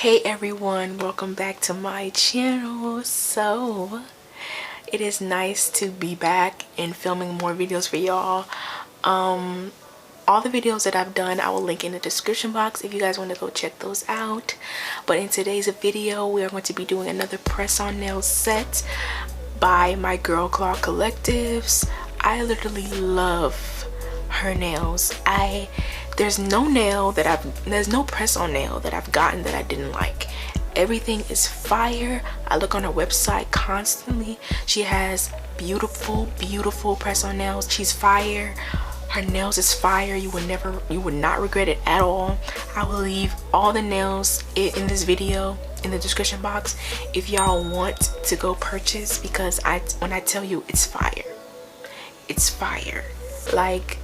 Hey everyone, welcome back to my channel. So it is nice to be back and filming more videos for y'all. All the videos that I've done I will link in the description box if you guys want to go check those out. But in today's video we are going to be doing another press on nail set by my Girl Claw Collectives. I literally love her nails. There's no press on nail that I've gotten that I didn't like. Everything is fire. I look on her website constantly. She has beautiful press on nails. She's fire. Her nails is fire. You would not regret it at all. I will leave all the nails in this video in the description box if y'all want to go purchase, because when I tell you it's fire, it's fire. Like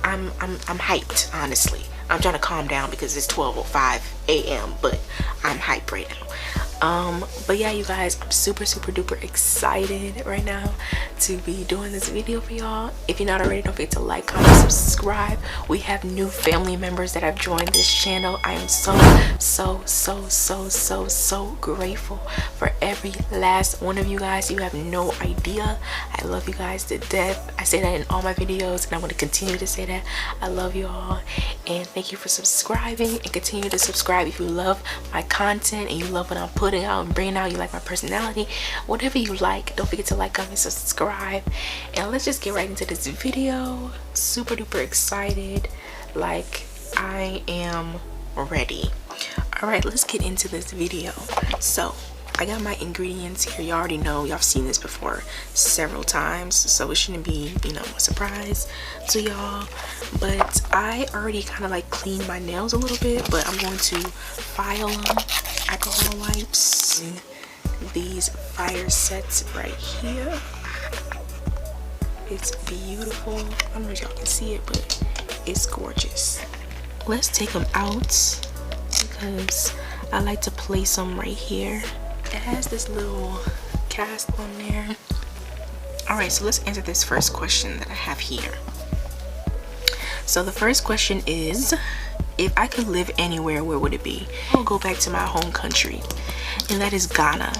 I'm hyped, honestly. I'm trying to calm down because it's 12:05 a.m. but I'm hyped right now. But yeah, you guys, I'm super duper excited right now to be doing this video for y'all. If you're not already, don't forget to like, comment, subscribe. We have new family members that have joined this channel. I am so grateful for every last one of you guys. You have no idea. I love you guys to death. I say that in all my videos and I want to continue to say that. I love you all and thank you for subscribing, and continue to subscribe if you love my content and you love what I'm putting out and bringing out. You like my personality, whatever you like. Don't forget to like, comment, subscribe, and let's just get right into this video. Super duper excited. Like, I am ready. All right, let's get into this video. So I got my ingredients here. You already know, y'all seen this before several times, so it shouldn't be, you know, a surprise to y'all. But I already kind of like cleaned my nails a little bit, but I'm going to file them. Alcohol wipes, and these fire sets right here. It's beautiful. I don't know if y'all can see it, but it's gorgeous. Let's take them out because I like to place them right here. It has this little cast on there. Alright, so let's answer this first question that I have here. So the first question is, if I could live anywhere, where would it be? I'll go back to my home country, and that is Ghana.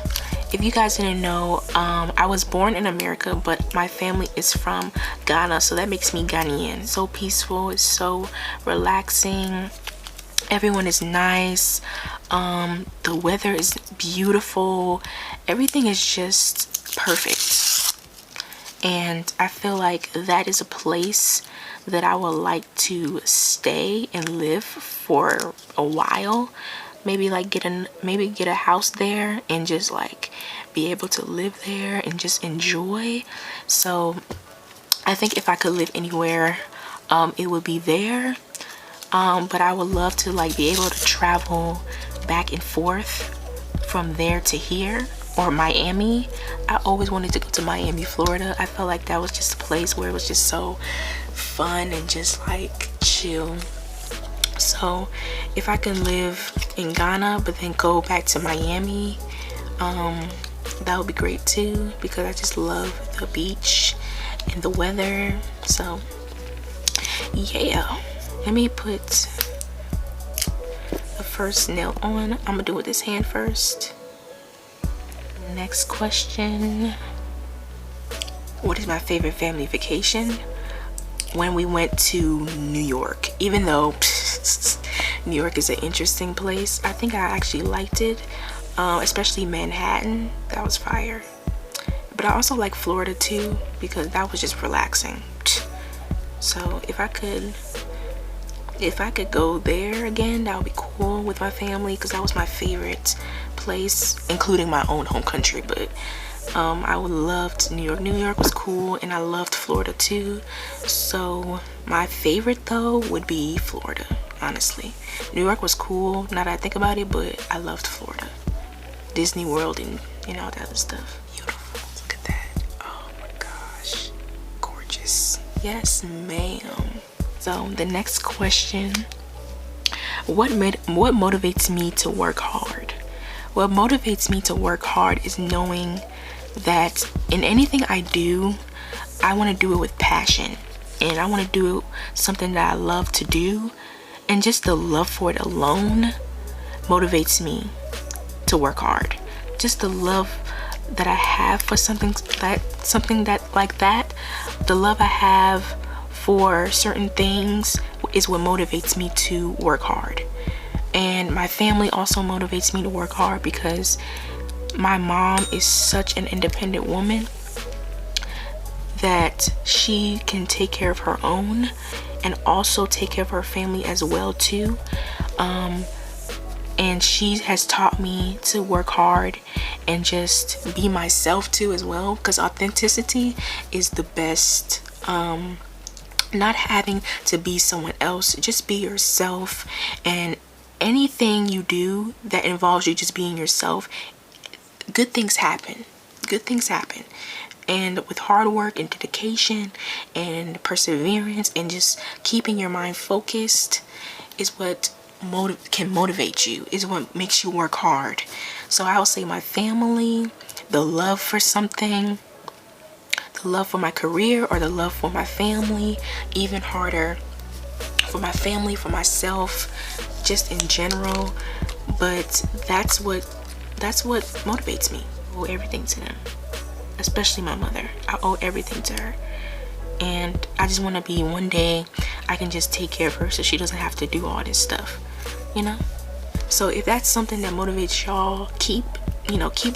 If you guys didn't know, I was born in America, but my family is from Ghana, so that makes me Ghanaian. So peaceful, it's so relaxing. Everyone is nice. The weather is beautiful. Everything is just perfect. And I feel like that is a place that I would like to stay and live for a while. Maybe like get a house there and just like be able to live there and just enjoy. So I think if I could live anywhere, it would be there. But I would love to like be able to travel back and forth from there to here, or Miami. I always wanted to go to Miami, Florida. I felt like that was just a place where it was just so fun and just like chill. So if I can live in Ghana but then go back to Miami, that would be great too, because I just love the beach and the weather. So yeah, let me put the first nail on. I'm gonna do it with this hand first. Next question, what is my favorite family vacation? When we went to New York. Even though New York is an interesting place, I think I actually liked it, especially Manhattan. That was fire. But I also like Florida too, because that was just relaxing. So if I could go there again, that would be cool with my family, because that was my favorite place, including my own home country. But I would love New York. New York was cool, and I loved Florida too. So my favorite though would be Florida, honestly. New York was cool now that I think about it, but I loved Florida. Disney World and, you know, that other stuff. Beautiful. Look at that. Oh my gosh. Gorgeous. Yes, ma'am. So the next question, what motivates me to work hard? What motivates me to work hard is knowing that in anything I do, I want to do it with passion, and I want to do something that I love to do, and just the love for it alone motivates me to work hard. Just the love that I have for something that like that, the love I have for certain things is what motivates me to work hard. And my family also motivates me to work hard because my mom is such an independent woman that she can take care of her own and also take care of her family as well too. And she has taught me to work hard and just be myself too as well, because authenticity is the best. Not having to be someone else, just be yourself, and anything you do that involves you just being yourself, good things happen. And with hard work and dedication and perseverance and just keeping your mind focused is what can motivate you, is what makes you work hard. So I will say my family, the love for something, the love for my career, or the love for my family, even harder for my family, for myself, just in general. But that's what motivates me. I owe everything to them, especially my mother. I owe everything to her, and I just want to be, one day I can just take care of her so she doesn't have to do all this stuff, you know. So if that's something that motivates y'all, keep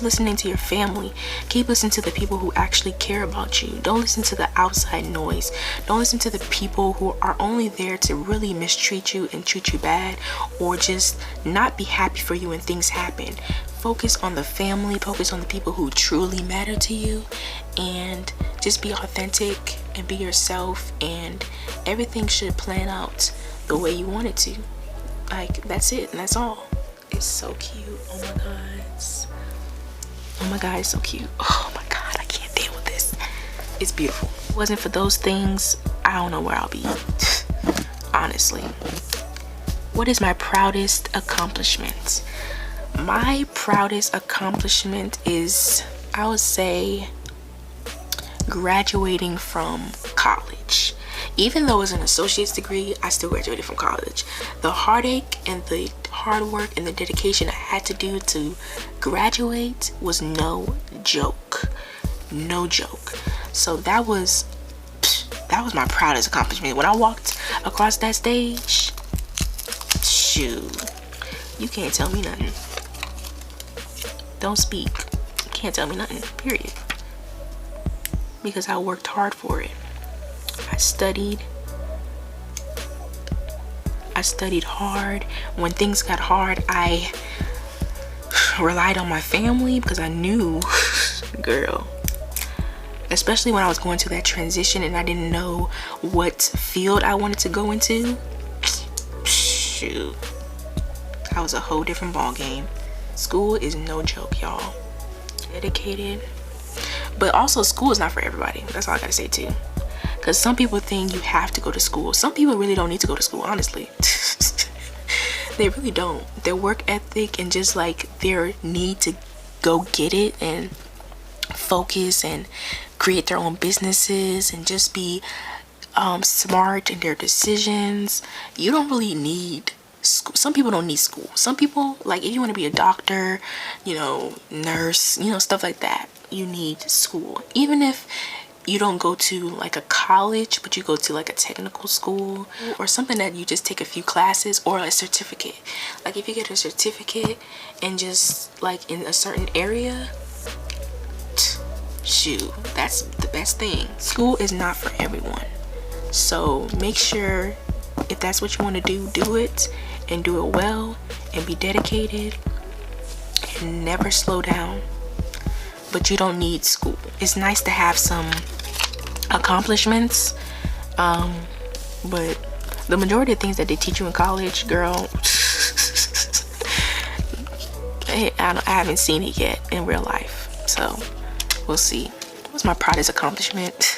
listening to your family. Keep listening to the people who actually care about you. Don't listen to the outside noise. Don't listen to the people who are only there to really mistreat you and treat you bad, or just not be happy for you when things happen. Focus on the family. Focus on the people who truly matter to you, and just be authentic and be yourself, and everything should plan out the way you want it to. Like, that's it, and that's all. It's so cute. Oh my god, it's so cute. Oh my god, I can't deal with this. It's beautiful. If it wasn't for those things, I don't know where I'll be. Honestly. What is my proudest accomplishment? My proudest accomplishment is, I would say, graduating from college. Even though it's an associate's degree, I still graduated from college. The heartache and the hard work and the dedication I had to do to graduate was no joke. No joke. So that was my proudest accomplishment. When I walked across that stage, shoot, you can't tell me nothing. Don't speak. You can't tell me nothing, period. Because I worked hard for it. I studied hard. When things got hard, I relied on my family because I knew, girl, especially when I was going through that transition and I didn't know what field I wanted to go into. Shoot, that was a whole different ball game. School is no joke, y'all. Dedicated. But also, school is not for everybody. That's all I gotta say too. Because some people think you have to go to school. Some people really don't need to go to school, honestly. They really don't. Their work ethic and just like their need to go get it and focus and create their own businesses and just be smart in their decisions. You don't really need school. Some people don't need school. Some people, like, if you want to be a doctor, nurse, stuff like that, you need school. Even if you don't go to like a college, but you go to like a technical school or something that you just take a few classes, or a certificate. Like, if you get a certificate and just like in a certain area, shoot, that's the best thing. School is not for everyone. So make sure, if that's what you want to do it, and do it well, and be dedicated, and never slow down. But you don't need school. It's nice to have some accomplishments, but the majority of things that they teach you in college, girl, I haven't seen it yet in real life, so we'll see. What's my proudest accomplishment?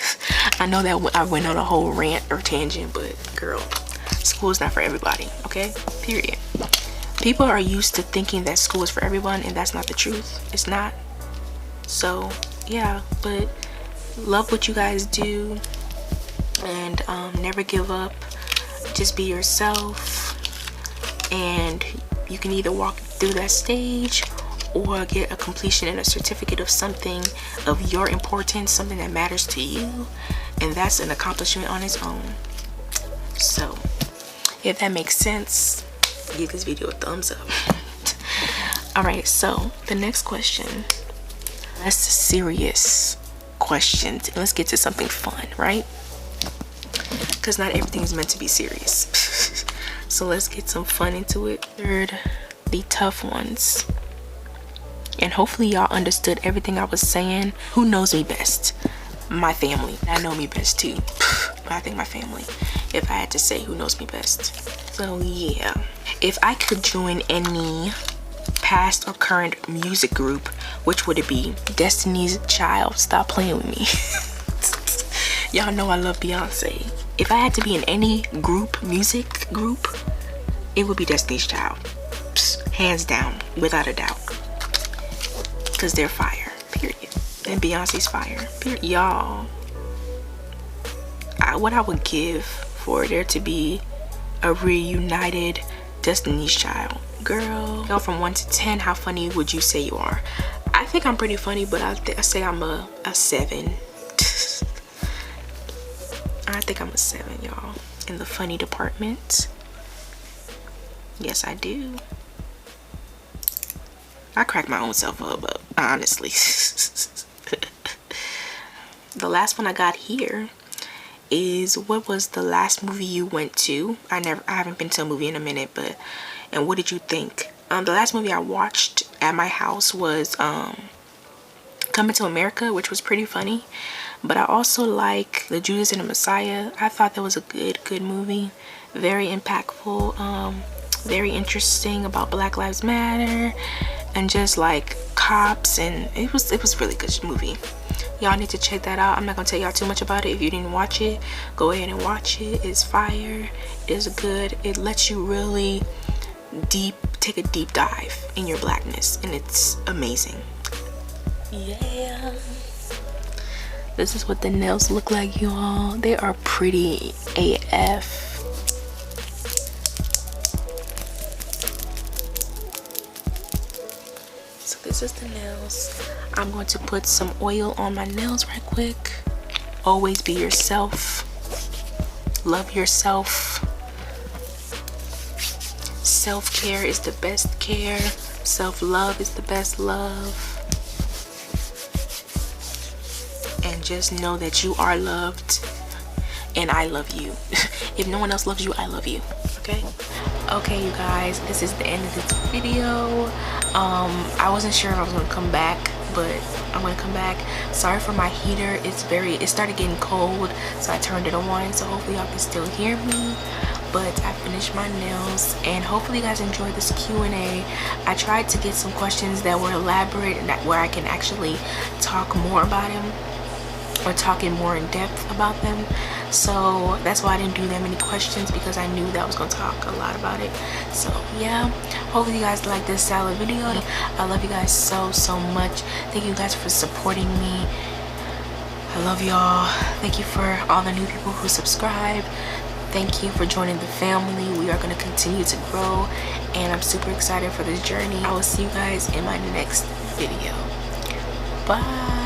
I know that I went on a whole rant or tangent, but girl, school is not for everybody, okay? Period. People are used to thinking that school is for everyone, and that's not the truth. It's not. So yeah, but love what you guys do, and never give up. Just be yourself, and You can either walk through that stage or get a completion and a certificate of something of your importance, something that matters to you, and that's an accomplishment on its own. So if that makes sense, give this video a thumbs up. All right, so the next question, less serious question. Let's get to something fun, right? Because not everything is meant to be serious. So let's get some fun into it. Third, the tough ones. And hopefully y'all understood everything I was saying. Who knows me best? My family. I know me best too. But I think my family, if I had to say who knows me best. So yeah, if I could join any past or current music group, which would it be? Destiny's Child. Stop playing with me. Y'all know I love Beyonce. If I had to be in any group, music group, it would be Destiny's Child. Psst, hands down, without a doubt. Because they're fire, period. And Beyonce's fire, period. Y'all, what I would give for there to be a reunited Destiny's Child. Girl, from 1 to 10, how funny would you say you are? I think I'm pretty funny, but I say I'm a 7. I think I'm a 7, y'all, in the funny department. Yes, I do. I crack my own self up, honestly. The last one I got here is, what was the last movie you went to? I haven't been to a movie in a minute, and what did you think? The last movie I watched at my house was Coming to America, which was pretty funny. But I also like The Judas and the Messiah. I thought that was a good movie. Very impactful, very interesting about Black Lives Matter and just like cops, and it was really good movie. Y'all need to check that out. I'm not gonna tell y'all too much about it. If you didn't watch it, go ahead and watch it. It's fire. It is good. It lets you really take a deep dive in your blackness, and it's amazing. Yeah. This is what the nails look like, y'all. They are pretty AF. So this is the nails. I'm going to put some oil on my nails right quick. Always be yourself. Love yourself. Self-care is the best care. Self-love is the best love. And just know that you are loved, and I love you. If no one else loves you, I love you. Okay, you guys, this is the end of this video. I wasn't sure if I was gonna come back, but I'm gonna come back. Sorry for my heater. It started getting cold, so I turned it on, so hopefully y'all can still hear me. But I finished my nails, and hopefully you guys enjoyed this Q&A. I tried to get some questions that were elaborate and where I can actually talk more about them, or talking more in depth about them. So that's why I didn't do that many questions, because I knew that I was gonna talk a lot about it. So yeah, hopefully you guys like this style video. I love you guys so much. Thank you guys for supporting me. I love y'all. Thank you for all the new people who subscribe. Thank you for joining the family. We are going to continue to grow, and I'm super excited for this journey. I will see you guys in my next video. Bye.